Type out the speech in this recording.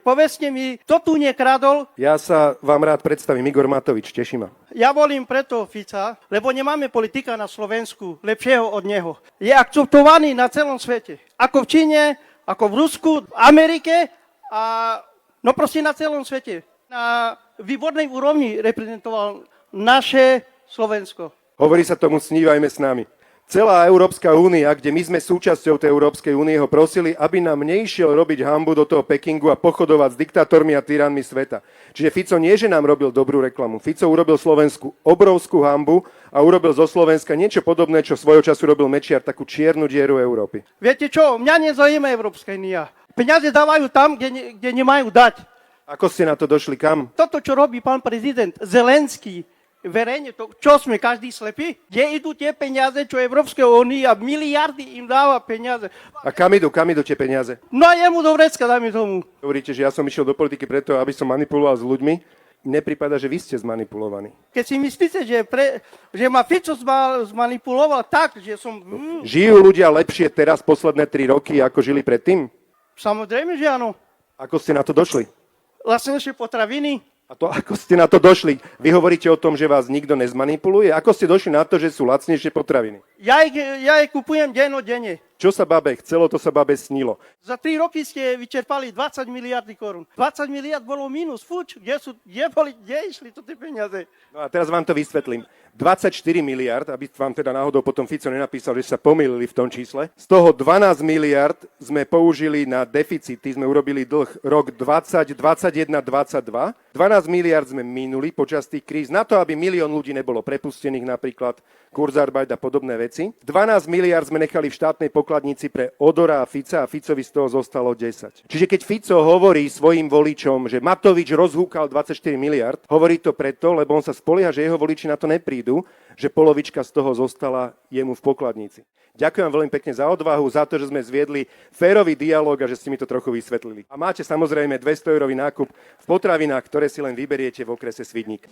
Povedzte mi, kto tu nekradol? Ja sa vám rád predstavím, Igor Matovič, teší ma. Ja volím preto Fica, lebo nemáme politika na Slovensku lepšieho od neho. Je akceptovaný na celom svete. Ako v Číne, ako v Rusku, v Amerike a no proste na celom svete. Na výbornej úrovni reprezentoval naše Slovensko. Hovorí sa tomu snívajme s nami. Celá Európska únia, kde my sme súčasťou tej Európskej únie, ho prosili, aby nám nešiel robiť hanbu do toho Pekingu a pochodovať s diktátormi a tyranmi sveta. Čiže Fico nie, že nám robil dobrú reklamu. Fico urobil Slovensku obrovskú hanbu a urobil zo Slovenska niečo podobné, čo svojho času robil Mečiar, takú čiernu dieru Európy. Viete čo, mňa nezaujíma Európska únia. Peniaze dávajú tam, kde nemajú dať. Ako ste na to došli, kam? Toto, čo robí pán prezident Zelenský, verejne, to, čo sme každý slepí? Kde idú tie peniaze, čo Európska únia, miliardy im dáva peniaze. A kam idú tie peniaze? No a jemu do vrecka, dajme tomu. Hovoríte, že ja som išiel do politiky preto, aby som manipuloval s ľuďmi. Nepripada, že vy ste zmanipulovaní. Keď si myslíte, že ma Fico zmanipuloval tak, že som... Žijú ľudia lepšie teraz posledné 3 roky, ako žili predtým? Samozrejme, že áno. Ako ste na to došli? Lacnejšie potraviny. A to, ako ste na to došli? Vy hovoríte o tom, že vás nikto nezmanipuluje? Ako ste došli na to, že sú lacnejšie potraviny? Ja ich kupujem dennodenne. Čo sa babe chcelo, to sa babe snilo. Za 3 roky ste vyčerpali 20 miliardy korún. 20 miliard bolo mínus. Fuč, kde išli to tie peniaze? No a teraz vám to vysvetlím. 24 miliard, aby vám teda náhodou potom Fico nenapísal, že sa pomýlili v tom čísle. Z toho 12 miliard sme použili na deficity, sme urobili dlh rok 20, 21, 22. 12 miliard sme minuli počas tých kríz na to, aby 1 000 000 ľudí nebolo prepustených, napríklad Kurzarbeit a podobné veci. 12 miliard sme nechali v štátnej pokladnici pre Odora a Fica a Ficovi z toho zostalo 10. Čiže keď Fico hovorí svojim voličom, že Matovič rozhúkal 24 miliard, hovorí to preto, lebo on sa spolieha, že jeho voliči na to neprídu, že polovička z toho zostala jemu v pokladnici. Ďakujem veľmi pekne za odvahu, za to, že sme zviedli férový dialog a že ste mi to trochu vysvetlili. A máte samozrejme 200-eurový nákup v potravinách, ktoré si len vyberiete v okrese Svidník.